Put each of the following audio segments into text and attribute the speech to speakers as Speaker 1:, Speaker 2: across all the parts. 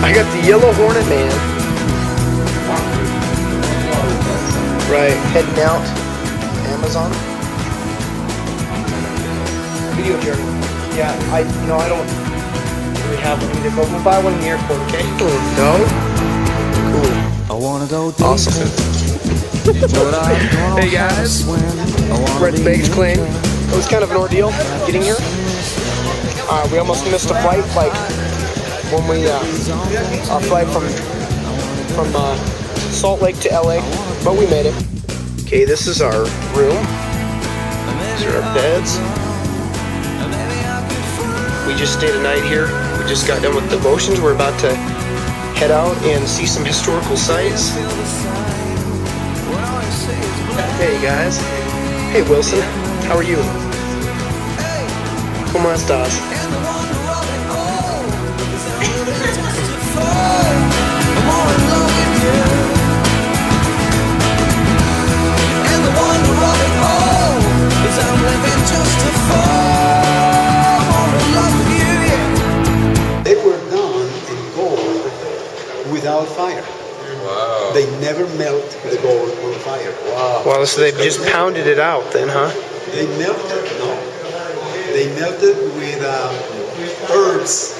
Speaker 1: I got the Yellow Hornet Man. Right, heading out. Amazon. Video journey. Yeah, I don't really have one either, but we'll buy one in the airport, okay? No? Cool.
Speaker 2: I wanna go
Speaker 1: Awesome. Hey guys, Red Bags Claim. It was kind of an ordeal getting here. We almost missed a flight, like when we our flight from Salt Lake to LA, but we made it. Okay, this is our room. These are our beds. We just stayed a night here. We just got done with devotions. We're about to head out and see some historical sites. Hey guys. Hey Wilson, how are you? ¿Cómo estás?
Speaker 3: They were done in gold without fire.
Speaker 4: Wow.
Speaker 3: They never melt the gold on fire.
Speaker 4: Wow.
Speaker 1: Well, so they've just pounded it out then, huh?
Speaker 3: They melted, no. They melted with herbs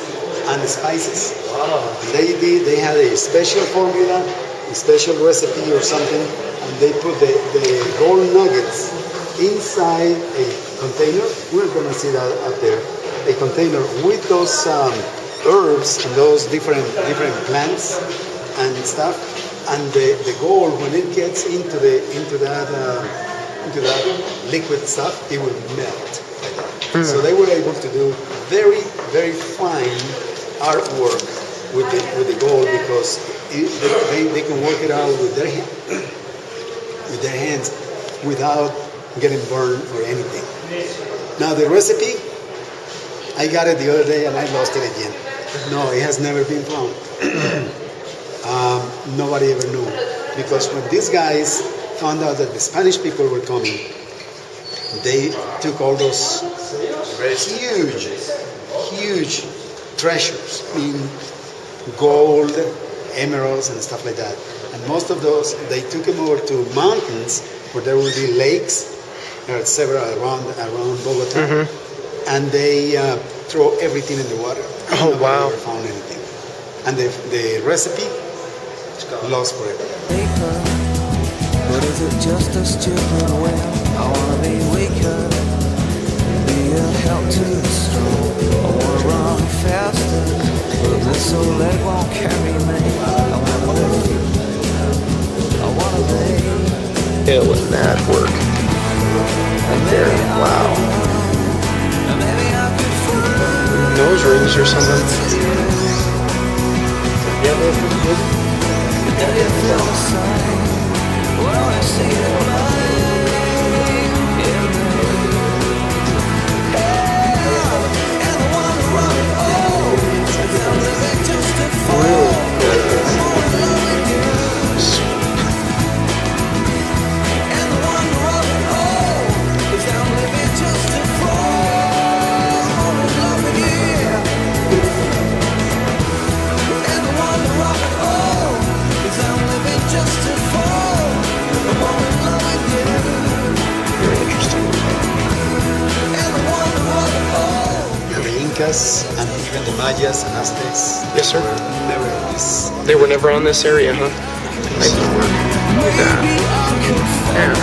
Speaker 3: and spices.
Speaker 4: Wow.
Speaker 3: They had a special formula, a special recipe or something, and they put the gold nuggets inside a container. We're gonna see that up there. A container with those herbs and those different plants and stuff, and the gold, when it gets into that liquid stuff, it will melt. So they were able to do very, very fine artwork with the gold because they can work it out with their hands without getting burned or anything. Now the recipe, I got it the other day and I lost it again. No, it has never been found. Nobody ever knew, because when these guys found out that the Spanish people were coming, they took all those huge treasures in gold, emeralds, and stuff like that. And most of those, they took them over to mountains where there will be lakes. There are several around Bogota, and they throw everything in the water.
Speaker 1: Oh, wow.
Speaker 3: Nobody ever found anything. And the recipe lost forever.
Speaker 2: But is it just a stupid way? I wanna be weaker, be a help to the strong. I wanna run faster, but this old leg won't carry me. I wanna be.
Speaker 1: Hell in that work. Right there. Wow. Nose rings or something. Yeah, they're pretty good.
Speaker 3: And even the Mayas and Aztecs.
Speaker 1: Yes, sir.
Speaker 3: Never this.
Speaker 1: They were never on this area, huh? Nice work. Look at that. Yeah.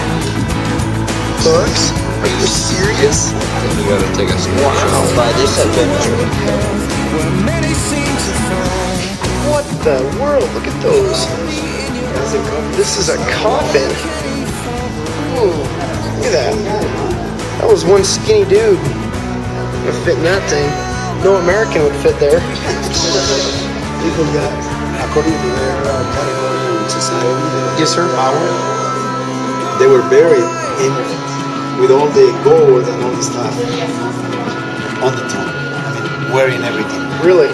Speaker 1: Bugs? Are you serious?
Speaker 4: You gotta take a snapshot by this adventure.
Speaker 1: What the world? Look at those. This is a coffin. Ooh, look at that. That was one skinny dude. Would fit in that thing. No American would fit there.
Speaker 3: People that, according to their category in society,
Speaker 1: Yes, sir.
Speaker 3: power, they were buried in with all the gold and all the stuff on the tomb. I mean, wearing everything.
Speaker 1: Really?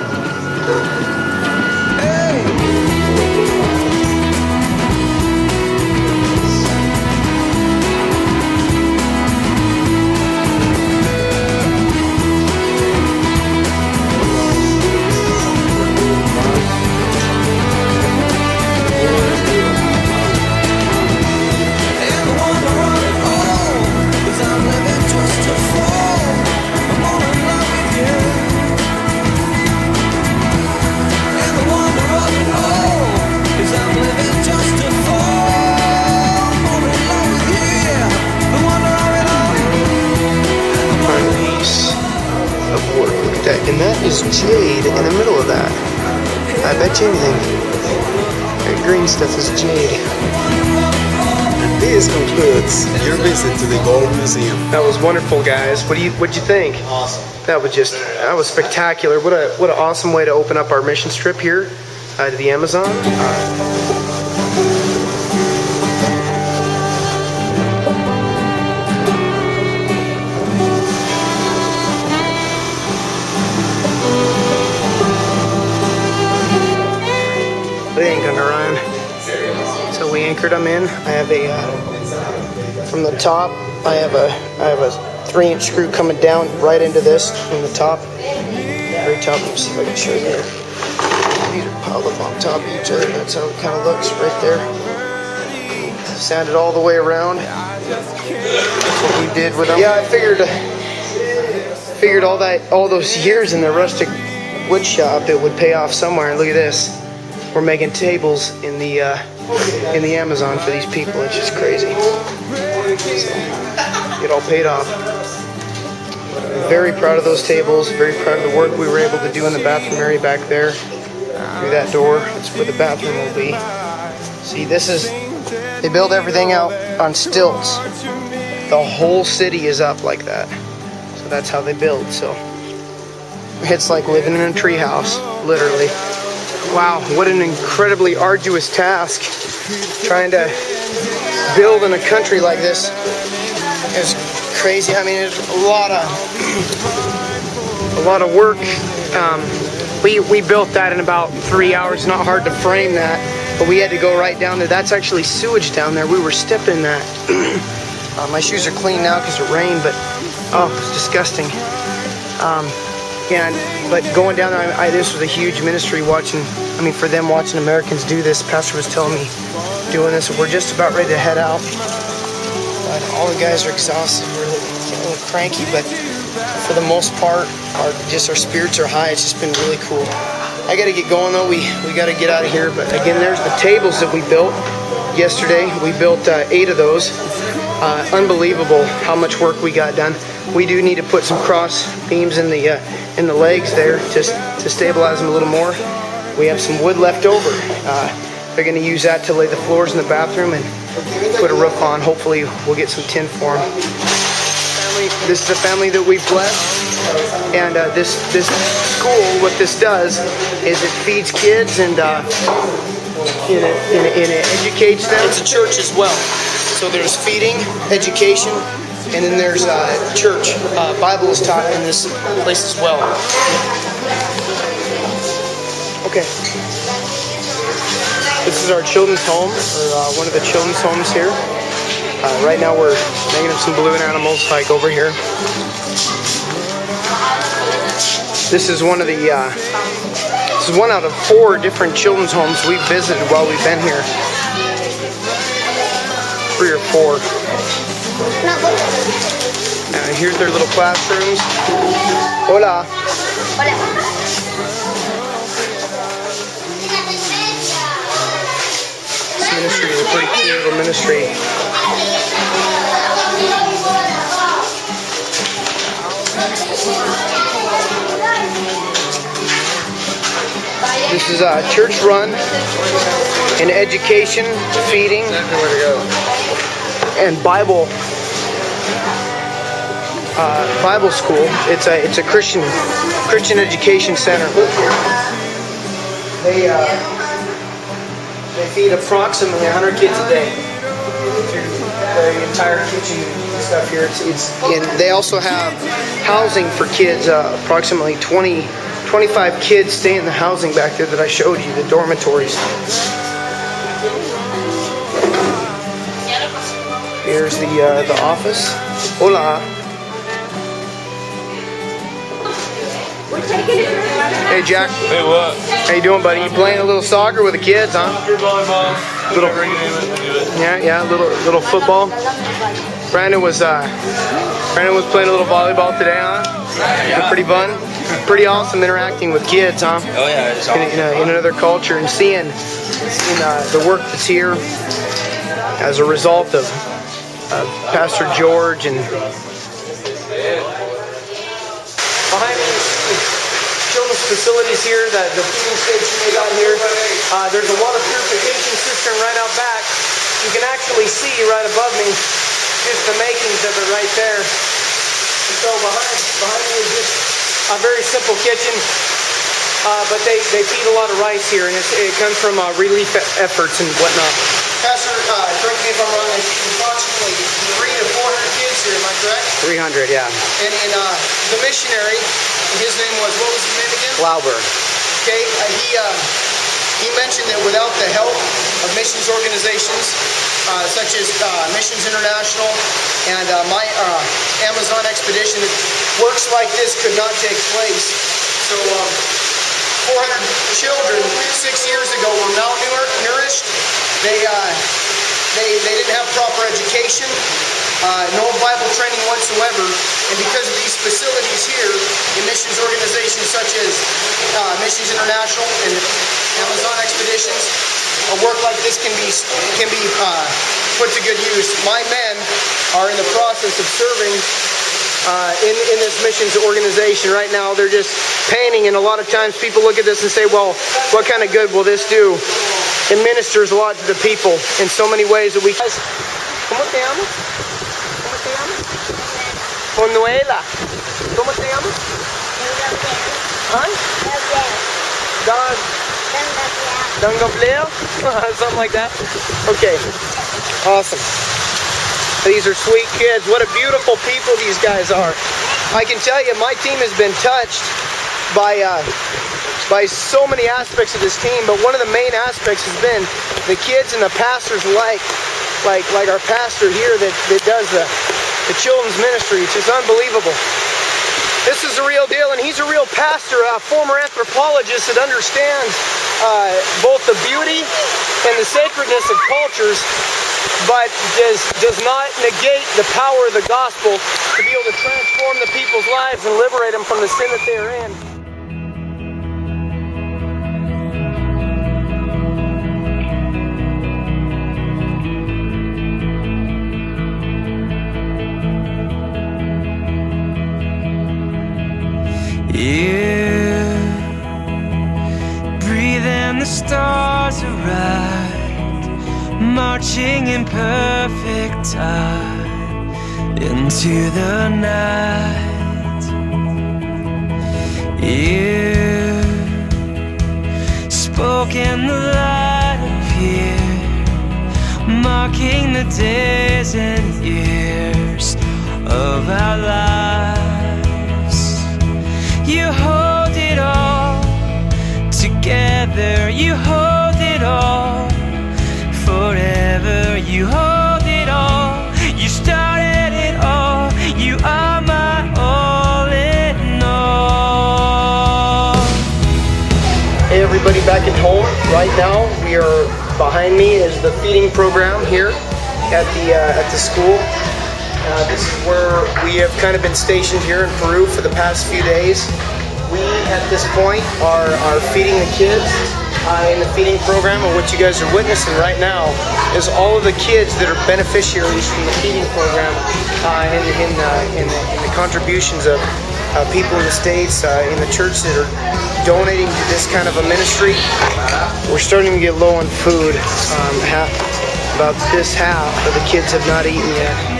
Speaker 1: is jade in the middle of that. I bet you anything. That green stuff is jade.
Speaker 3: This concludes your visit to the Gold Museum.
Speaker 1: That was wonderful, guys. What'd you think?
Speaker 3: Awesome.
Speaker 1: That was spectacular. What an awesome way to open up our mission trip here to the Amazon. They ain't gonna run. So we anchored them in. I have from the top. I have a 3-inch screw coming down right into this from the top. Very top. Let me see if I can show you. These are piled up on top of each other. That's how it kind of looks right there. Sanded all the way around. That's what we did with them. Yeah, I figured all those years in the rustic wood shop, it would pay off somewhere. And look at this. We're making tables in the Amazon for these people. It's just crazy. So, it all paid off. Very proud of those tables. Very proud of the work we were able to do in the bathroom area back there. Through that door. That's where the bathroom will be. See, they build everything out on stilts. The whole city is up like that. So that's how they build. So it's like living in a treehouse, literally. Wow, what an incredibly arduous task trying to build in a country like this. It's crazy. I mean, there's a lot of work. We built that in about 3 hours. Not hard to frame that, but we had to go right down there. That's actually sewage down there. We were stepping that. My shoes are clean now because of rain, but oh, it's disgusting. But going down there, this was a huge ministry for them watching Americans do this. Pastor was telling me doing this, and we're just about ready to head out. But all the guys are exhausted. We're a little cranky, but for the most part, our spirits are high. It's just been really cool. I got to get going though. We got to get out of here. But again, there's the tables that we built yesterday. We built 8 of those. Unbelievable how much work we got done. We do need to put some cross beams in the legs there to stabilize them a little more. We have some wood left over. They're going to use that to lay the floors in the bathroom and put a roof on. Hopefully we'll get some tin for them. This is a family that we've blessed. And this school, what this does is it feeds kids and it educates them. It's a church as well. So there's feeding, education, and then there's church. Bible is taught in this place as well. Okay. This is our children's home, or one of the children's homes here. Right now we're making up some balloon animals, like over here. This is one of the. This is one out of 4 different children's homes we've visited while we've been here. 3 or 4. Here's their little classrooms. Hola. This ministry is a pretty cool little ministry. This is church run and education, feeding, and Bible school. It's a Christian education center. They feed approximately 100 kids a day through the entire kitchen and stuff here. And they also have housing for kids. Approximately 25 kids stay in the housing back there that I showed you, the dormitories. Here's the office. Hola. Hey Jack.
Speaker 5: Hey, what?
Speaker 1: How you doing, buddy? You playing a little soccer with the kids, huh?
Speaker 5: Volleyball.
Speaker 1: Yeah, little football. Brandon was playing a little volleyball today, huh?
Speaker 5: Yeah.
Speaker 1: Pretty fun. Pretty awesome interacting with kids, huh?
Speaker 5: Oh yeah, it's awesome.
Speaker 1: In another culture and seeing the work that's here as a result of Pastor George and behind me, children facilities here, the feeding station they got here. There's a water purification cistern right out back. You can actually see right above me just the makings of it right there. And so behind me is just a very simple kitchen, but they feed a lot of rice here, and it comes from relief efforts and whatnot. Pastor, correct me if I'm wrong, I see approximately 300 to 400 kids here, am I correct?
Speaker 6: 300, yeah.
Speaker 1: And the missionary, his name was, what was his name again?
Speaker 6: Glauber.
Speaker 1: Okay, he mentioned that without the help of missions organizations such as Missions International and my Amazon expedition, works like this could not take place. So 400 children 6 years ago were malnourished. They didn't have proper education, no Bible training whatsoever, and because of these facilities here in missions organizations such as Missions International and Amazon Expeditions, a work like this can be put to good use. My men are in the process of serving in this missions organization right now. They're just painting, and a lot of times people look at this and say, well, what kind of good will this do? It ministers a lot to the people in so many ways that we... ¿Cómo te llamas? ¿Cómo te llamas? Manuela. ¿Cómo te llamas? Huh? Don Gabriel? Something like that? Okay. Awesome. These are sweet kids. What a beautiful people these guys are. I can tell you, my team has been touched by so many aspects of this team, but one of the main aspects has been the kids and the pastors like our pastor here that does the children's ministry. It's just unbelievable. This is the real deal, and he's a real pastor, a former anthropologist that understands both the beauty and the sacredness of cultures, but does not negate the power of the gospel to be able to transform the people's lives and liberate them from the sin that they are in.
Speaker 2: You breathe and the stars arrive, marching in perfect time into the night. You spoke and the light appeared, marking the days and years of our lives. You hold it all together, you hold it all forever, you hold it all, you started it all, you are my all in all.
Speaker 1: Hey everybody, back at home. Right now we are, behind me is the feeding program here at the school. This is where we have kind of been stationed here in Peru for the past few days. We, at this point, are feeding the kids in the feeding program, and what you guys are witnessing right now is all of the kids that are beneficiaries from the feeding program in the contributions of people in the States, in the church that are donating to this kind of a ministry. We're starting to get low on food. About this half of the kids have not eaten yet.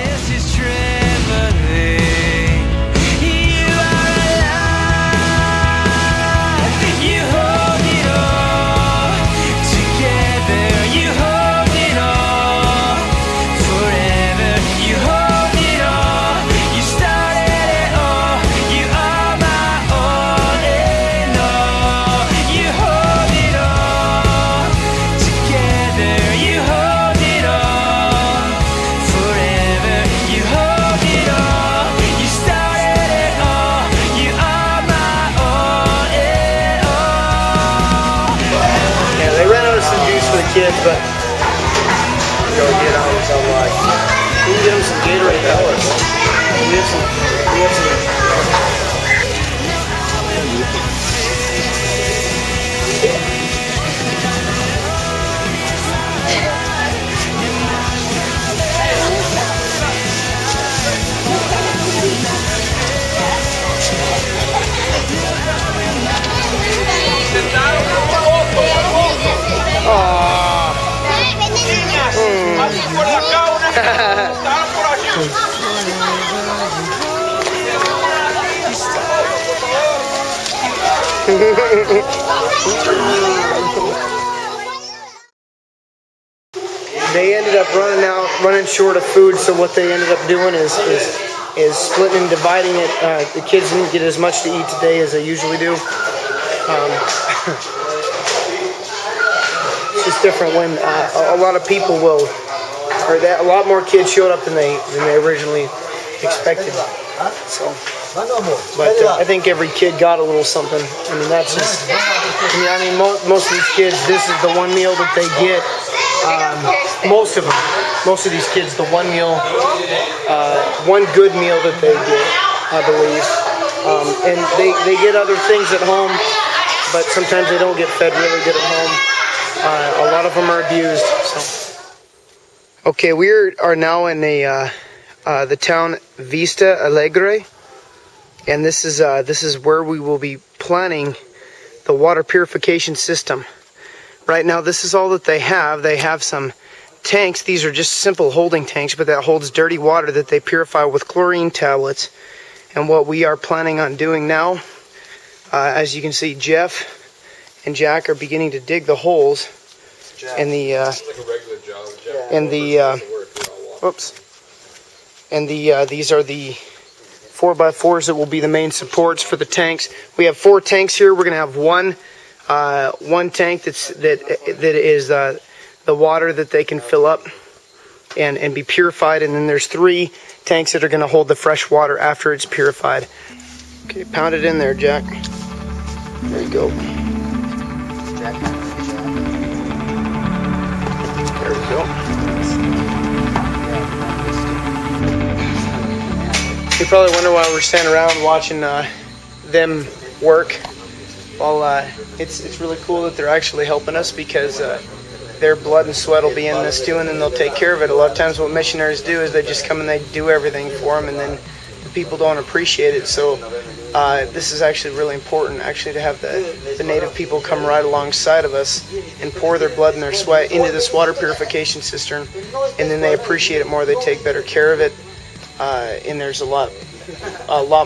Speaker 1: Kids, but go get on with some like we can get them some Gatorade pellets. We have some They ended up running short of food, so what they ended up doing is splitting and dividing it. The kids didn't get as much to eat today as they usually do. It's just different when a lot of people will, or that a lot more kids showed up than they originally expected. So, but I think every kid got a little something. I mean, that's just. I mean, most of these kids, this is the one meal that they get. Most of these kids, the one meal, one good meal that they get, I believe, and they get other things at home, but sometimes they don't get fed really good at home. A lot of them are abused. So, okay, we are now in the town Vista Alegre, and this is where we will be planning the water purification system. Right now, this is all that they have. They have some tanks. These are just simple holding tanks, but that holds dirty water that they purify with chlorine tablets. And what we are planning on doing now, as you can see, Jeff and Jack are beginning to dig the holes in the these are the 4x4s that will be the main supports for the tanks. We have 4 tanks here. We're going to have one tank that is the water that they can fill up and be purified, and then there's 3 tanks that are going to hold the fresh water after it's purified. Okay, pound it in there, Jack. There you go. There we go. You probably wonder why we're standing around watching them work. Well, it's really cool that they're actually helping us, because their blood and sweat will be in this too, and then they'll take care of it. A lot of times what missionaries do is they just come and they do everything for them, and then the people don't appreciate it. So this is actually really important, actually, to have the native people come right alongside of us and pour their blood and their sweat into this water purification cistern, and then they appreciate it more. They take better care of it, and there's a lot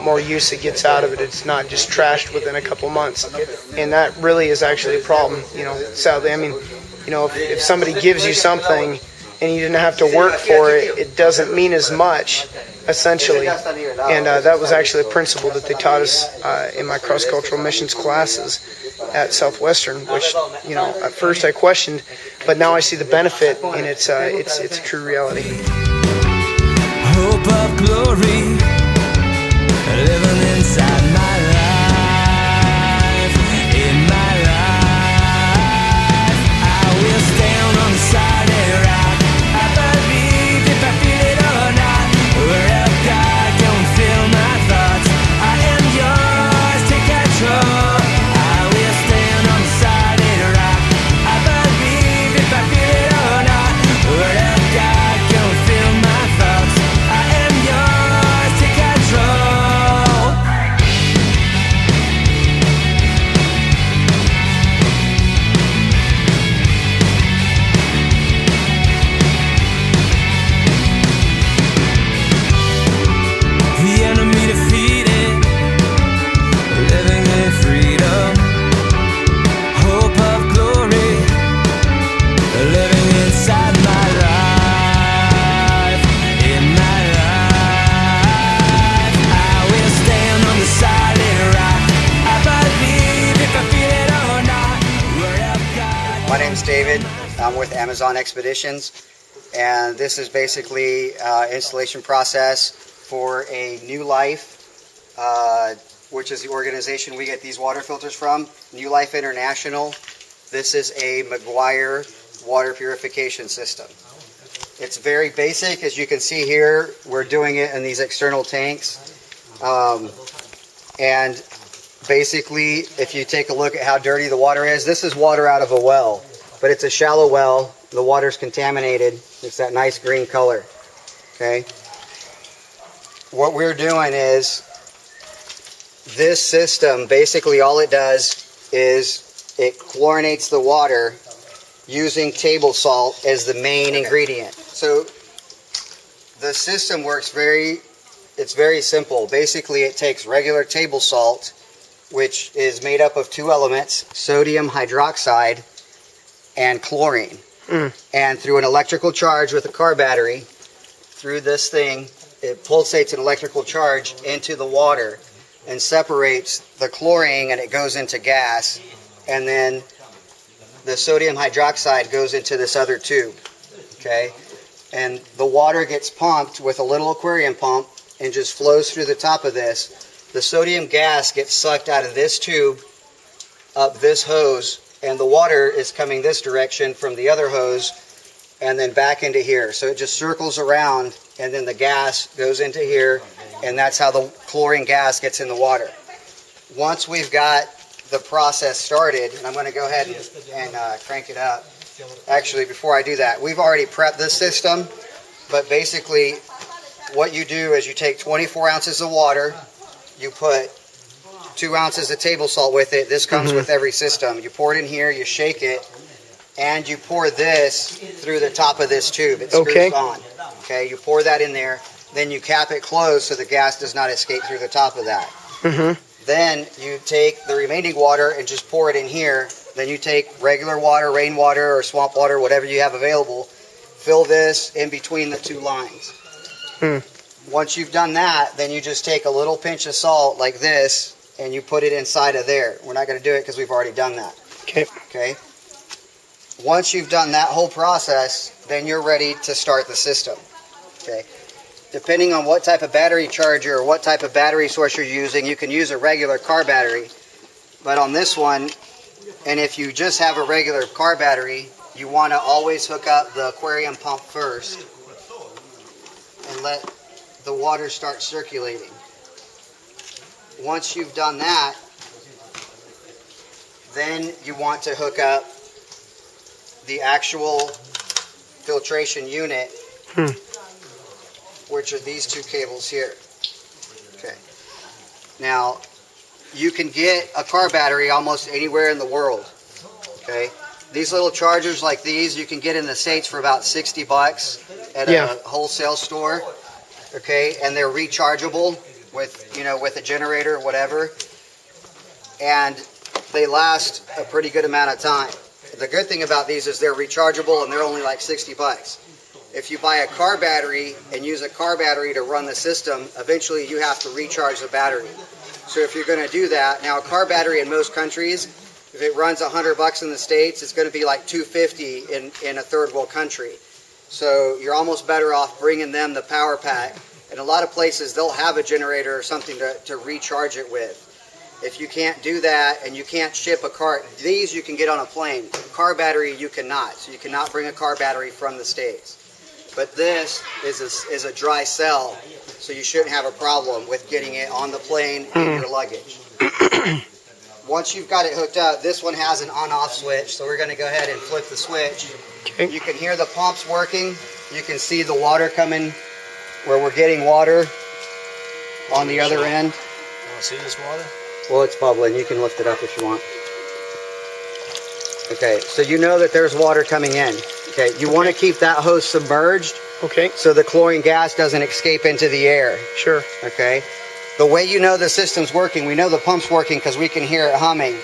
Speaker 1: more use that gets out of it. It's not just trashed within a couple months, and that really is actually a problem. Sadly, I mean, if somebody gives you something and you didn't have to work for it, it doesn't mean as much, essentially. And that was actually a principle that they taught us in my cross-cultural missions classes at Southwestern, which at first I questioned, but now I see the benefit, and it's a true reality.
Speaker 2: Hope of glory, living inside my life, in my life. I will stand on the solid rock. I believe if I feel it or not. Word of God don't fill my thoughts. I am yours, take control. I will stand on the solid rock. I believe if I feel it or not. Word of God don't fill my thoughts. I am yours, take control. The enemy defeated, living in freedom, hope of glory, living inside my life, in my life. I will stand on the solid rock. I believe if I feel it or not. Word of God.
Speaker 6: My name's David. I'm with Amazon Expeditions, and this is basically installation process for a New Life, which is the organization we get these water filters from, New Life International. This is a McGuire water purification system. It's very basic. As you can see here, we're doing it in these external tanks. And basically, if you take a look at how dirty the water is, this is water out of a well, but it's a shallow well. The water's contaminated. It's that nice green color. Okay. What we're doing is, this system, basically all it does is it chlorinates the water using table salt as the main ingredient. So the system works it's very simple. Basically it takes regular table salt which is made up of two elements, sodium hydroxide and chlorine. And through an electrical charge with a car battery, through this thing, it pulsates an electrical charge into the water and separates the chlorine, and it goes into gas. And then the sodium hydroxide goes into this other tube. Okay? And the water gets pumped with a little aquarium pump and just flows through the top of this. The sodium gas gets sucked out of this tube up this hose, and the water is coming this direction from the other hose and then back into here. So it just circles around, and then the gas goes into here, and that's how the chlorine gas gets in the water. Once we've got the process started, and I'm going to go ahead and crank it up. Actually, before I do that, we've already prepped this system, but basically what you do is you take 24 ounces of water, you put 2 ounces of table salt with it. This comes with every system. You pour it in here, you shake it, and you pour this through the top of this tube. It screws on. Okay, you pour that in there, then you cap it closed so the gas does not escape through the top of that. Then you take the remaining water and just pour it in here. Then you take regular water, rainwater, or swamp water, whatever you have available, fill this in between the two lines. Once you've done that, then you just take a little pinch of salt like this, and you put it inside of there. We're not going to do it because we've already done that. Okay. Once you've done that whole process, then you're ready to start the system. Okay. Depending on what type of battery charger or what type of battery source you're using, you can use a regular car battery. But on this one, and if you just have a regular car battery, you want to always hook up the aquarium pump first and let the water start circulating. Once you've done that, then you want to hook up the actual filtration unit, which are these two cables here. Okay. Now, you can get a car battery almost anywhere in the world. Okay. These little chargers like these, you can get in the States for about $60 at a wholesale store. Okay, and they're rechargeable with a generator or whatever, and they last a pretty good amount of time. The good thing about these is they're rechargeable, and they're only like $60. If you buy a car battery and use a car battery to run the system, eventually you have to recharge the battery. So if you're going to do that, now a car battery in most countries, if it runs $100 in the States, it's going to be like $250 in a third world country. So you're almost better off bringing them the power pack. And a lot of places, they'll have a generator or something to recharge it with. If you can't do that and you can't ship a car, these you can get on a plane. Car battery, you cannot. So you cannot bring a car battery from the States. But this is a dry cell, so you shouldn't have a problem with getting it on the plane in your luggage. Once you've got it hooked up, this one has an on-off switch, so we're going to go ahead and flip the switch. You can hear the pumps working. You can see the water coming where we're getting water on the other end.
Speaker 5: You want to see this water?
Speaker 6: Well, it's bubbling. You can lift it up if you want. Okay, so you know that there's water coming in. Okay, you want to keep that hose submerged.
Speaker 1: Okay.
Speaker 6: So the chlorine gas doesn't escape into the air.
Speaker 1: Sure.
Speaker 6: Okay. The way you know the system's working, we know the pump's working because we can hear it humming.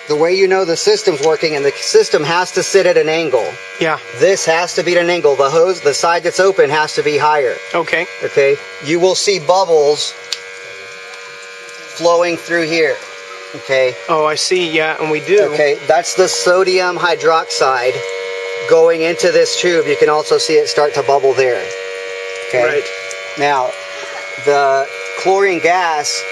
Speaker 6: The way you know the system's working, and the system has to sit at an angle.
Speaker 1: Yeah.
Speaker 6: This has to be at an angle. The hose, the side that's open, has to be higher.
Speaker 1: Okay.
Speaker 6: Okay. You will see bubbles flowing through here. Okay.
Speaker 1: Oh, I see. Yeah, and we do.
Speaker 6: Okay. That's the sodium hydroxide going into this tube. You can also see it start to bubble there. Okay.
Speaker 1: Right.
Speaker 6: Now, the chlorine gas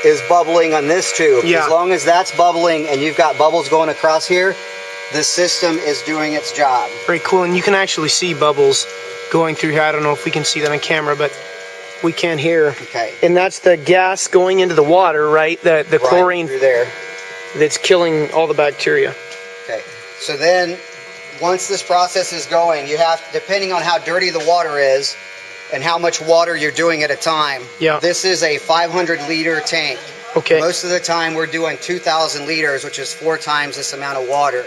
Speaker 6: is bubbling on this tube.
Speaker 1: Yeah.
Speaker 6: As long as that's bubbling and you've got bubbles going across here, the system is doing its job.
Speaker 1: Very cool. And you can actually see bubbles going through here. I don't know if we can see that on camera, but we can here.
Speaker 6: Okay.
Speaker 1: And that's the gas going into the water, right? The chlorine
Speaker 6: through there.
Speaker 1: that's killing all the bacteria.
Speaker 6: Okay. So then, once this process is going, you have, depending on how dirty the water is and how much water you're doing at a time.
Speaker 1: Yeah.
Speaker 6: This is a 500-liter tank.
Speaker 1: Okay.
Speaker 6: Most of the time we're doing 2,000 liters, which is 4 times this amount of water.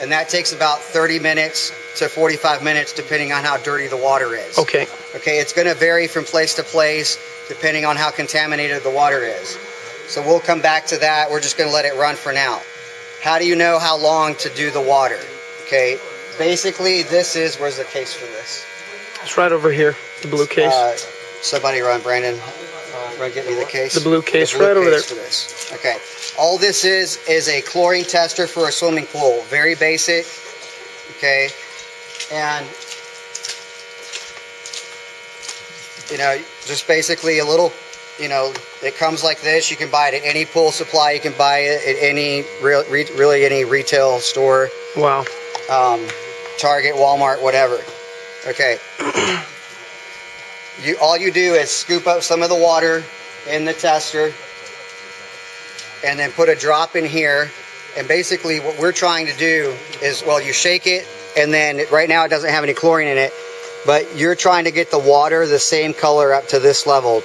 Speaker 6: And that takes about 30 minutes to 45 minutes, depending on how dirty the water is.
Speaker 1: Okay.
Speaker 6: Okay, it's going to vary from place to place, depending on how contaminated the water is. So we'll come back to that. We're just going to let it run for now. How do you know how long to do the water? Okay, basically this is, where's the case for this?
Speaker 1: It's right over here, the blue case.
Speaker 6: Somebody run, Brandon. Run, get me the case.
Speaker 1: The blue case
Speaker 6: The blue
Speaker 1: right over
Speaker 6: case
Speaker 1: there.
Speaker 6: For this. Okay. All this is a chlorine tester for a swimming pool. Very basic. Okay. And you know, just basically a little, you know, it comes like this. You can buy it at any pool supply. You can buy it at any really any retail store.
Speaker 1: Wow.
Speaker 6: Target, Walmart, whatever. Okay. All you do is scoop up some of the water in the tester and then put a drop in here. And basically what we're trying to do is, well, you shake it, and then right now it doesn't have any chlorine in it, but you're trying to get the water the same color up to this level.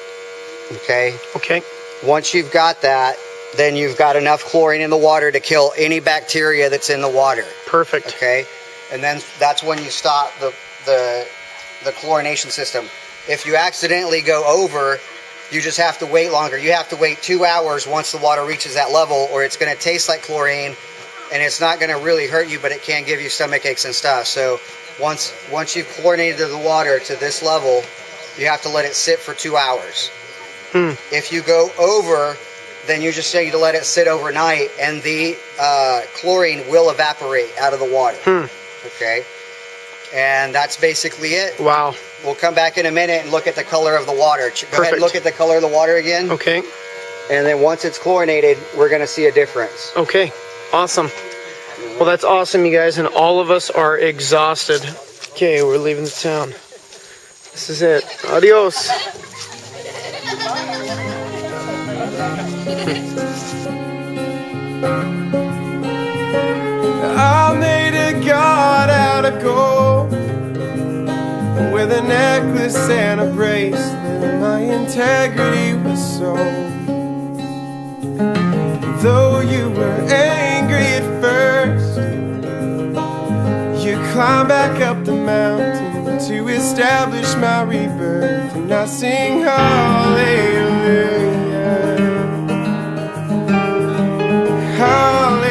Speaker 6: Okay?
Speaker 1: Okay.
Speaker 6: Once you've got that, then you've got enough chlorine in the water to kill any bacteria that's in the water.
Speaker 1: Perfect.
Speaker 6: Okay? And then that's when you stop the chlorination system. If you accidentally go over, you just have to wait longer. You have to wait 2 hours once the water reaches that level, or it's going to taste like chlorine, and it's not going to really hurt you, but it can give you stomach aches and stuff. So once you've chlorinated the water to this level, you have to let it sit for 2 hours. If you go over, then you just need to let it sit overnight, and the chlorine will evaporate out of the water. Okay? And that's basically it.
Speaker 1: Wow.
Speaker 6: We'll come back in a minute and look at the color of the water. Go ahead
Speaker 1: Perfect.
Speaker 6: and look at the color of the water again.
Speaker 1: Okay.
Speaker 6: And then once it's chlorinated, we're going to see a difference.
Speaker 1: Okay. Awesome. Well, that's awesome, you guys, and all of us are exhausted. Okay, we're leaving the town. This is it. Adios.
Speaker 7: I made a god out of gold with a necklace and a bracelet. My integrity was sold. Though you were angry at first, you climbed back up the mountain to establish my rebirth. And I sing hallelujah, hallelujah.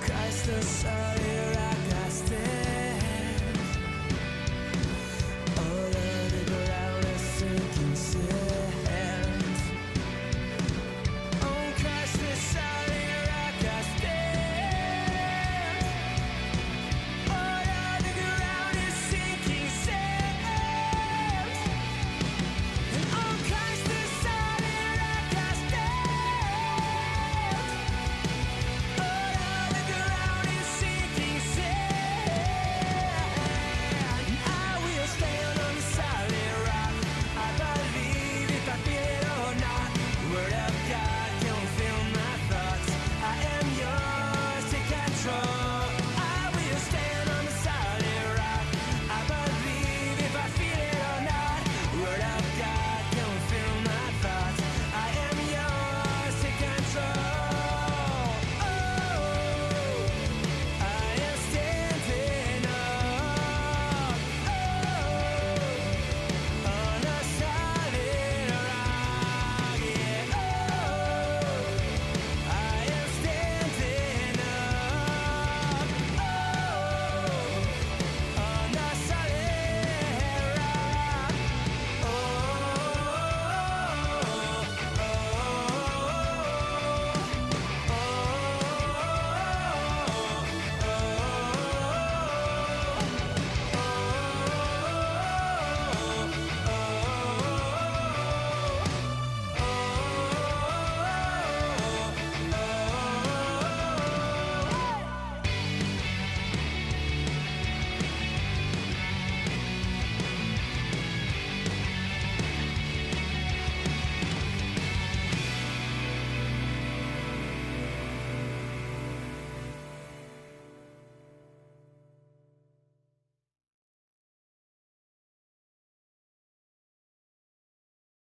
Speaker 2: Christ aside.